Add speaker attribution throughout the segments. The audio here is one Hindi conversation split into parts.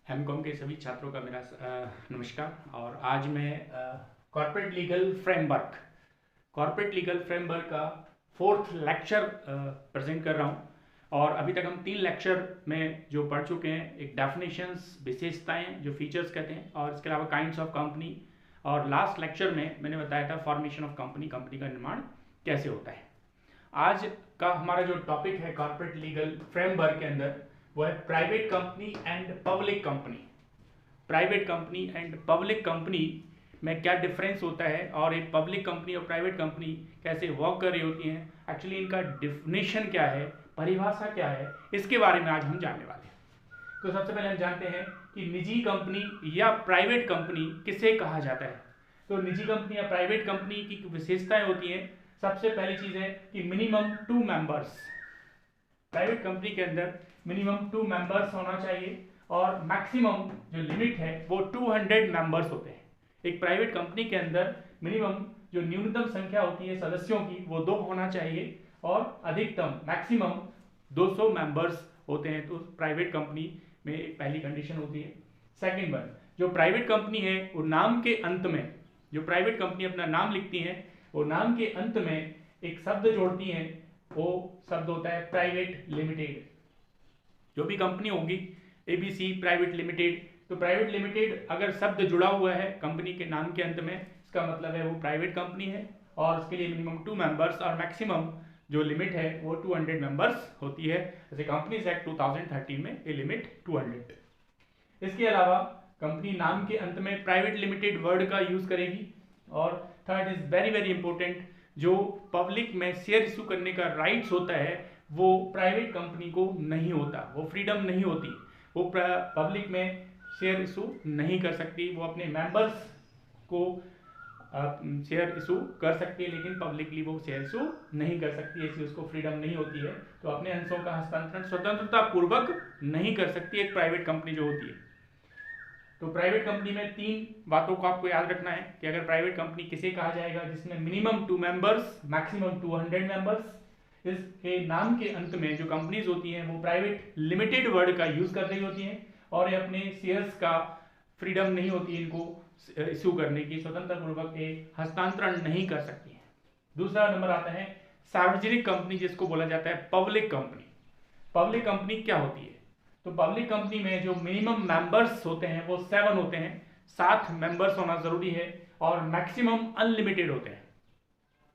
Speaker 1: एमकॉम के सभी छात्रों का मेरा नमस्कार। और आज मैं कॉर्पोरेट लीगल फ्रेमवर्क का फोर्थ लेक्चर प्रेजेंट कर रहा हूँ। और अभी तक हम 3 लेक्चर में जो पढ़ चुके हैं, एक डेफिनेशंस, विशेषताएं जो फीचर्स कहते हैं, और इसके अलावा काइंड्स ऑफ कंपनी, और लास्ट लेक्चर में मैंने बताया था फॉर्मेशन ऑफ कंपनी का निर्माण कैसे होता है। आज का हमारा जो टॉपिक है कॉर्पोरेट लीगल फ्रेमवर्क के अंदर, वो है private company and public company. Private company and public company में क्या डिफरेंस होता है, और एक पब्लिक कंपनी और प्राइवेट कंपनी कैसे वर्क कर रही होती हैं, एक्चुअली इनका डिफिनेशन क्या है, परिभाषा क्या है, इसके बारे में आज हम जानने वाले हैं। तो सबसे पहले हम जानते हैं कि निजी कंपनी या प्राइवेट कंपनी किसे कहा जाता है। तो निजी कंपनी या प्राइवेट कंपनी की विशेषताएं होती हैं। सबसे पहली चीज है कि मिनिमम 2 मेंबर्स। प्राइवेट कंपनी के अंदर मिनिमम 2 मेंबर्स होना चाहिए, और मैक्सिमम जो लिमिट है वो 200 मेंबर्स होते हैं। एक प्राइवेट कंपनी के अंदर मिनिमम जो न्यूनतम संख्या होती है सदस्यों की, वो 2 होना चाहिए, और अधिकतम मैक्सिमम 200 मेंबर्स होते हैं। तो प्राइवेट कंपनी में एक पहली कंडीशन होती है। सेकेंड वन, जो प्राइवेट कंपनी है वो नाम के अंत में, जो प्राइवेट कंपनी अपना नाम लिखती है, वो नाम के अंत में एक शब्द जोड़ती हैं, वो शब्द होता है प्राइवेट लिमिटेड। जो भी कंपनी होगी, एबीसी प्राइवेट लिमिटेड, तो प्राइवेट लिमिटेड अगर शब्द जुड़ा हुआ है कंपनी के नाम के अंत में, इसका मतलब है वो प्राइवेट कंपनी है, और उसके लिए मिनिमम 2 मेंबर्स और मैक्सिमम जो लिमिट है वो 200 मेंबर्स होती है। जैसे कंपनीज एक्ट 2013 में ये लिमिट 200। इसके अलावा कंपनी नाम के अंत में प्राइवेट लिमिटेड वर्ड का यूज करेगी। और third is very very important, जो पब्लिक में शेयर इशू करने का राइट्स होता है वो प्राइवेट कंपनी को नहीं होता, वो फ्रीडम नहीं होती, वो पब्लिक में शेयर इशू नहीं कर सकती। वो अपने मेंबर्स को शेयर इशू कर सकती है, लेकिन पब्लिकली वो शेयर इशू नहीं कर सकती, ऐसी उसको फ्रीडम नहीं होती है। तो अपने अंशों का हस्तांतरण स्वतंत्रता पूर्वक नहीं कर सकती एक प्राइवेट कंपनी जो होती है। तो प्राइवेट कंपनी में 3 बातों को आपको याद रखना है कि अगर प्राइवेट कंपनी किसे कहा जाएगा, जिसमें मिनिमम 2 मेंबर्स, मैक्सिमम 200 मेंबर्स। इसके नाम के अंत में जो कंपनीज होती हैं वो प्राइवेट लिमिटेड वर्ड का यूज कर रही होती हैं, और ये अपने शेयर्स का फ्रीडम नहीं होती इनको इश्यू करने की, स्वतंत्रता पूर्वक हस्तांतरण नहीं कर सकती है। दूसरा नंबर आता है सार्वजनिक कंपनी, जिसको बोला जाता है पब्लिक कंपनी। पब्लिक कंपनी क्या होती है? तो पब्लिक कंपनी में जो मिनिमम मेंबर्स होते हैं वो 7 होते हैं, 7 मेंबर्स होना जरूरी है, और मैक्सिमम अनलिमिटेड होते हैं।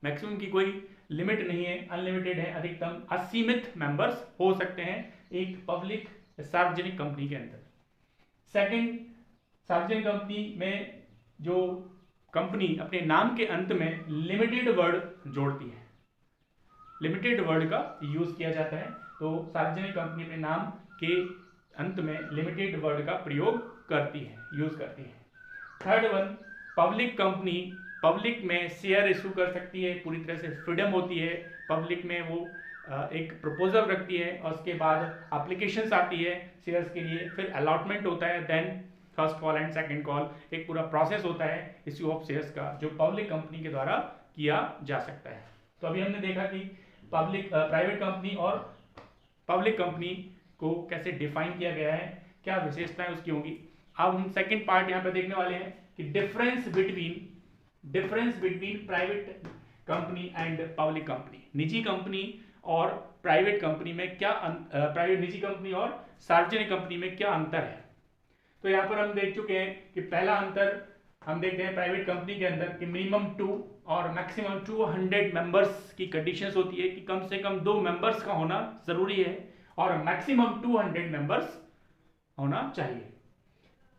Speaker 1: मैक्सिमम की कोई लिमिट नहीं है, अनलिमिटेड है, अधिकतम असीमित मेंबर्स हो सकते हैं एक पब्लिक सार्वजनिक कंपनी के अंदर। सेकंड, सार्वजनिक कंपनी में जो कंपनी अपने नाम के अंत में लिमिटेड वर्ड जोड़ती है, लिमिटेड वर्ड का यूज किया जाता है। तो सार्वजनिक कंपनी अपने नाम के अंत में लिमिटेड वर्ड का प्रयोग करती है, यूज करती है। Third one, public company public में शेयर इशू कर सकती है, पूरी तरह से फ्रीडम होती है। पब्लिक में वो एक प्रपोजल रखती है, और उसके बाद एप्लीकेशंस आती है शेयर्स के लिए, फिर अलॉटमेंट होता है, then first call and second call, एक पूरा प्रोसेस होता है इश्यू ऑफ शेयर्स का, जो पब्लिक कंपनी के द्वारा किया जा सकता है। तो अभी हमने देखा कि प्राइवेट कंपनी और पब्लिक कंपनी को कैसे डिफाइन किया गया है, क्या विशेषताएं उसकी होंगी। अब हम सेकंड पार्ट यहाँ पे देखने वाले हैं कि difference between private company and public company. निजी कंपनी और प्राइवेट कंपनी में क्या निजी कंपनी और सार्वजनिक कंपनी में क्या अंतर है। तो यहाँ पर हम देख चुके हैं कि पहला अंतर हम देखते हैं प्राइवेट कंपनी के अंदर कि मिनिमम 2 और मैक्सिमम 200 मेंबर्स की कंडीशंस होती है, कि कम से कम 2 मेंबर्स का होना जरूरी है, और मैक्सिमम 200 मेंबर्स होना चाहिए।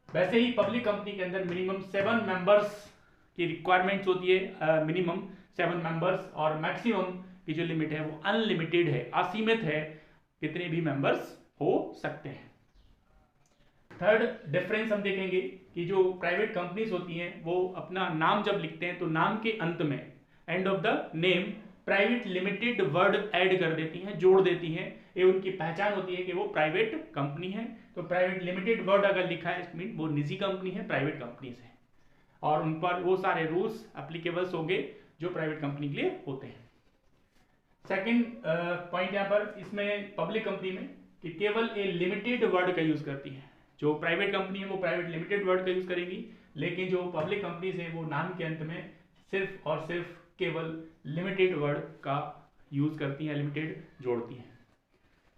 Speaker 1: वैसे ही पब्लिक कंपनी के अंदर मिनिमम 7 मेंबर्स की रिक्वायरमेंट्स होती है, मिनिमम 7 मेंबर्स, और मैक्सिमम की जो लिमिट है वो अनलिमिटेड है, असीमित है, कितने भी मेंबर्स हो सकते हैं। थर्ड डिफरेंस हम देखेंगे कि जो प्राइवेट कंपनीज होती हैं वो अपना नाम जब लिखते हैं तो नाम के अंत में, end of the name, private limited word add कर देती हैं, जोड़ देती हैं। ये उनकी पहचान होती है कि वो प्राइवेट कंपनी है। तो प्राइवेट लिमिटेड वर्ड अगर लिखा है, मीन वो निजी कंपनी है, प्राइवेट कंपनी है, और उन पर वो सारे रूल्स एप्लीकेबल्स होंगे जो प्राइवेट कंपनी के लिए होते हैं। सेकेंड पॉइंट यहाँ पर इसमें पब्लिक कंपनी में कि केवल ए लिमिटेड वर्ड का यूज करती है। जो प्राइवेट कंपनी है वो प्राइवेट लिमिटेड वर्ड का यूज करेंगी, लेकिन जो पब्लिक कंपनीज है वो नाम के अंत में सिर्फ और सिर्फ केवल लिमिटेड वर्ड का यूज करती हैं, लिमिटेड जोड़ती हैं।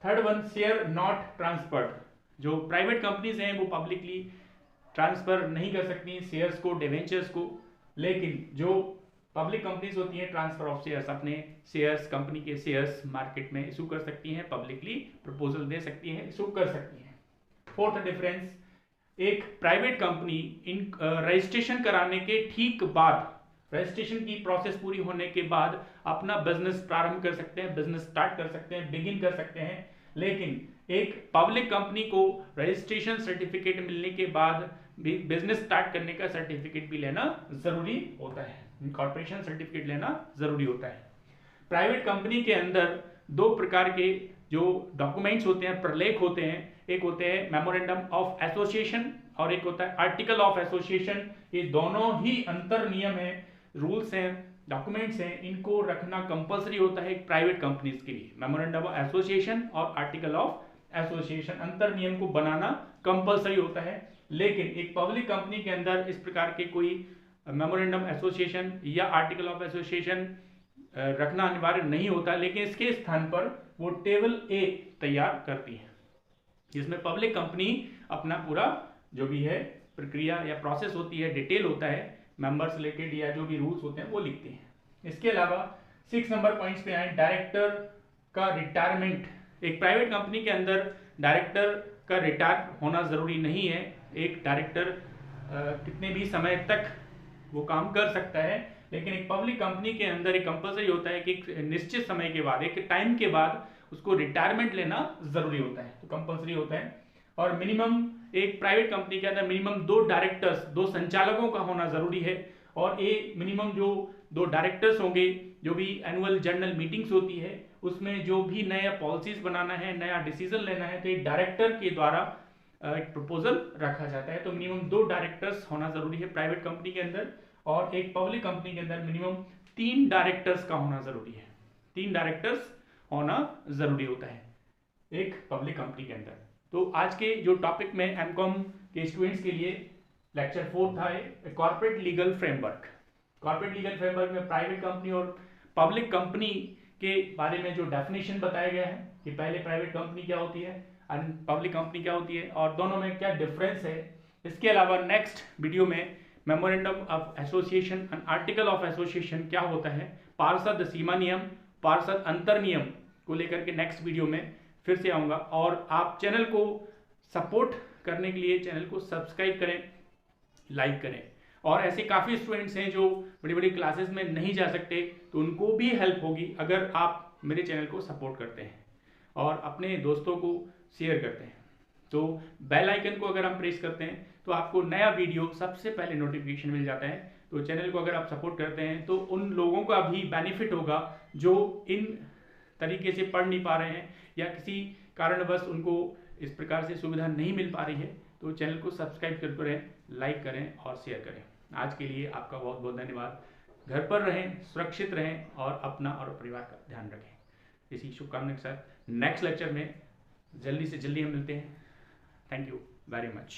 Speaker 1: Third one, share not transferred. जो प्राइवेट कंपनीज हैं वो पब्लिकली ट्रांसफर नहीं कर सकती शेयर्स को, डिवेंचर्स को, लेकिन जो पब्लिक कंपनीज होती हैं ट्रांसफर ऑफ शेयर्स, अपने शेयर्स, कंपनी के शेयर्स मार्केट में इशू कर सकती हैं, पब्लिकली प्रपोजल दे सकती हैं, इशू कर सकती हैं। फोर्थ डिफरेंस, एक प्राइवेट कंपनी इन रजिस्ट्रेशन कराने के ठीक बाद, रजिस्ट्रेशन की प्रोसेस पूरी होने के बाद अपना बिजनेस प्रारंभ कर सकते हैं, बिजनेस स्टार्ट कर सकते हैं, बिगिन कर सकते हैं, लेकिन एक पब्लिक कंपनी को रजिस्ट्रेशन सर्टिफिकेट मिलने के बाद बिजनेस स्टार्ट करने का सर्टिफिकेट भी लेना जरूरी होता है, इनकॉर्पोरेशन सर्टिफिकेट लेना जरूरी होता है। प्राइवेट कंपनी के अंदर दो प्रकार के जो डॉक्यूमेंट्स होते हैं, प्रलेख होते हैं, एक होते हैं मेमोरेंडम ऑफ एसोसिएशन और एक होता है आर्टिकल ऑफ एसोसिएशन। ये दोनों ही अंतर नियम है, रूल्स हैं, डॉक्यूमेंट्स हैं, इनको रखना कंपलसरी होता है एक प्राइवेट कंपनीज के लिए। मेमोरेंडम ऑफ एसोसिएशन और आर्टिकल ऑफ एसोसिएशन, अंतर नियम को बनाना कंपलसरी होता है, लेकिन एक पब्लिक कंपनी के अंदर इस प्रकार के कोई मेमोरेंडम एसोसिएशन या आर्टिकल ऑफ एसोसिएशन रखना अनिवार्य नहीं होता, लेकिन इसके स्थान पर वो टेबल ए तैयार करती है, जिसमें पब्लिक कंपनी अपना पूरा जो भी है प्रक्रिया या प्रोसेस होती है, डिटेल होता है, मेंबर्स रिलेटेड या जो भी रूल्स होते हैं वो लिखते हैं। इसके अलावा 6 नंबर पॉइंट्स पे आए, डायरेक्टर का रिटायरमेंट। एक प्राइवेट कंपनी के अंदर डायरेक्टर का रिटायर होना जरूरी नहीं है। एक डायरेक्टर कितने भी समय तक वो काम कर सकता है, लेकिन एक पब्लिक कंपनी के अंदर एक कंपलसरी होता है कि एक निश्चित समय के बाद, एक टाइम के बाद उसको रिटायरमेंट लेना जरूरी होता है, तो कंपलसरी होता है। और मिनिमम एक प्राइवेट कंपनी के अंदर मिनिमम 2 डायरेक्टर्स, 2 संचालकों का होना जरूरी है, और ये मिनिमम जो 2 डायरेक्टर्स होंगे, जो भी एनुअल जनरल मीटिंग्स होती है उसमें जो भी नया पॉलिसीज बनाना है, नया डिसीजन लेना है, तो एक डायरेक्टर के द्वारा एक प्रपोजल रखा जाता है। तो मिनिमम 2 डायरेक्टर्स होना जरूरी है प्राइवेट कंपनी के अंदर, और एक पब्लिक कंपनी के अंदर मिनिमम 3 डायरेक्टर्स का होना जरूरी है। 3 डायरेक्टर्स होना जरूरी होता है एक पब्लिक कंपनी के अंदर। तो आज के जो टॉपिक में एमकॉम के स्टूडेंट्स के लिए लेक्चर 4 था, corporate legal framework. Corporate legal framework में प्राइवेट कंपनी और पब्लिक कंपनी के बारे में जो डेफिनेशन बताया गया है कि पहले प्राइवेट कंपनी क्या होती है और पब्लिक कंपनी क्या होती है और दोनों में क्या डिफरेंस है। इसके अलावा नेक्स्ट वीडियो में memorandum of association and article of association क्या होता है, पार्षद सीमा नियम, पार्षद अंतर नियम को लेकर के नेक्स्ट वीडियो में फिर से आऊँगा। और आप चैनल को सपोर्ट करने के लिए चैनल को सब्सक्राइब करें, लाइक करें। और ऐसे काफ़ी स्टूडेंट्स हैं जो बड़ी बड़ी क्लासेस में नहीं जा सकते, तो उनको भी हेल्प होगी अगर आप मेरे चैनल को सपोर्ट करते हैं और अपने दोस्तों को शेयर करते हैं। तो बेल आइकन को अगर हम प्रेस करते हैं तो आपको नया वीडियो सबसे पहले नोटिफिकेशन मिल जाता है। तो चैनल को अगर आप सपोर्ट करते हैं तो उन लोगों का भी बेनिफिट होगा जो इन तरीके से पढ़ नहीं पा रहे हैं या किसी कारणवश उनको इस प्रकार से सुविधा नहीं मिल पा रही है। तो चैनल को सब्सक्राइब करें, लाइक करें और शेयर करें। आज के लिए आपका बहुत बहुत धन्यवाद। घर पर रहें, सुरक्षित रहें और अपना और परिवार का ध्यान रखें। इसी शुभकामना के साथ नेक्स्ट लेक्चर में जल्दी से जल्दी हम मिलते हैं। Thank you very much.